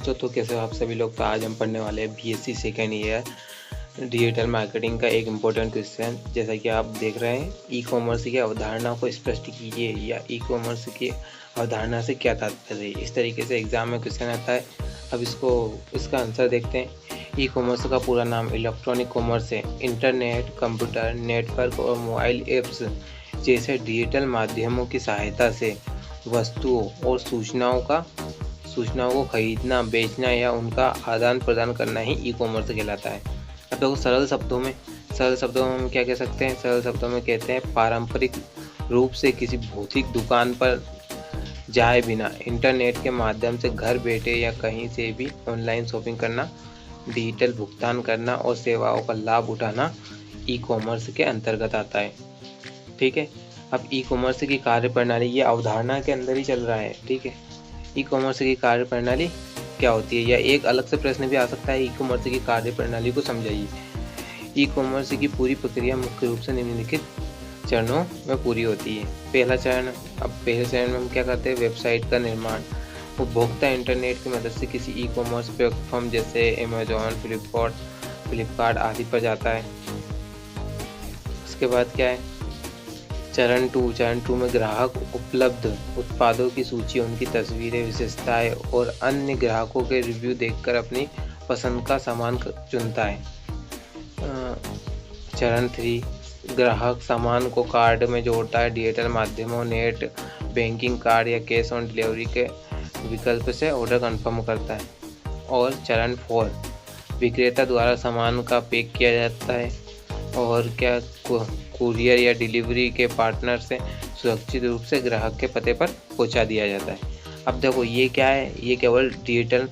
दोस्तों, तो कैसे हो आप सभी लोग। तो आज हम पढ़ने वाले हैं BSc second year digital marketing का एक इम्पोर्टेंट क्वेश्चन। जैसा कि आप देख रहे हैं, ई कॉमर्स की अवधारणा को स्पष्ट कीजिए या ई कॉमर्स की अवधारणा से क्या तात्पर्य है। इस तरीके से एग्जाम में क्वेश्चन आता है। अब इसका आंसर देखते हैं। ई कॉमर्स का पूरा नाम इलेक्ट्रॉनिक कॉमर्स है। इंटरनेट, कंप्यूटर नेटवर्क और मोबाइल ऐप्स जैसे डिजिटल माध्यमों की सहायता से वस्तुओं और सूचनाओं को खरीदना, बेचना या उनका आदान प्रदान करना ही ई कॉमर्स कहलाता है। अब देखो, सरल शब्दों में हम क्या कह सकते हैं। सरल शब्दों में कहते हैं पारंपरिक रूप से किसी भौतिक दुकान पर जाए बिना इंटरनेट के माध्यम से घर बैठे या कहीं से भी ऑनलाइन शॉपिंग करना, डिजिटल भुगतान करना और सेवाओं का लाभ उठाना ई कॉमर्स के अंतर्गत आता है। ठीक है। अब ई कॉमर्स की कार्यप्रणाली ये अवधारणा के अंदर ही चल रहा है। ठीक है। ई कॉमर्स की कार्यप्रणाली क्या होती है, या एक अलग से प्रश्न भी आ सकता है, ई कॉमर्स की कार्यप्रणाली को समझाइए। ई कॉमर्स की पूरी प्रक्रिया मुख्य रूप से निम्नलिखित चरणों में पूरी होती है। पहले चरण में हम क्या करते हैं, वेबसाइट का निर्माण। उपभोक्ता इंटरनेट की मदद से किसी ई कॉमर्स प्लेटफॉर्म जैसे अमेजोन, फ्लिपकार्ट आदि पर जाता है। उसके बाद क्या है, चरण टू में ग्राहक उपलब्ध उत्पादों की सूची, उनकी तस्वीरें, विशेषताएं और अन्य ग्राहकों के रिव्यू देखकर अपनी पसंद का सामान चुनता है। चरण 3, ग्राहक सामान को कार्ट में जोड़ता है। डिजिटल माध्यमों, नेट बैंकिंग, कार्ड या कैश ऑन डिलीवरी के विकल्प से ऑर्डर कंफर्म करता है। और चरण 4, विक्रेता द्वारा सामान का पैक किया जाता है और कुरियर या डिलीवरी के पार्टनर से सुरक्षित रूप से ग्राहक के पते पर पहुंचा दिया जाता है। अब देखो, ये क्या है, ये केवल डिजिटल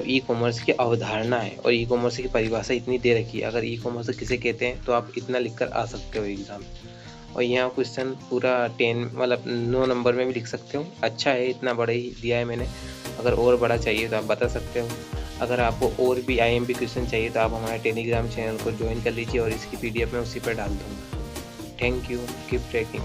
ई कॉमर्स की अवधारणा है और ई कॉमर्स की परिभाषा इतनी दे रखी है। अगर ई कॉमर्स किसे कहते हैं तो आप इतना लिखकर आ सकते हो एग्जाम। और यहाँ क्वेश्चन पूरा 9 नंबर में भी लिख सकते हो। अच्छा है, इतना बड़ा ही दिया है मैंने। अगर और बड़ा चाहिए तो आप बता सकते हो। अगर आपको और भी IMP क्वेश्चन चाहिए तो आप हमारे टेलीग्राम चैनल को ज्वाइन कर लीजिए और इसकी PDF मैं उसी पर डाल दूँगा। Thank you, keep trekking.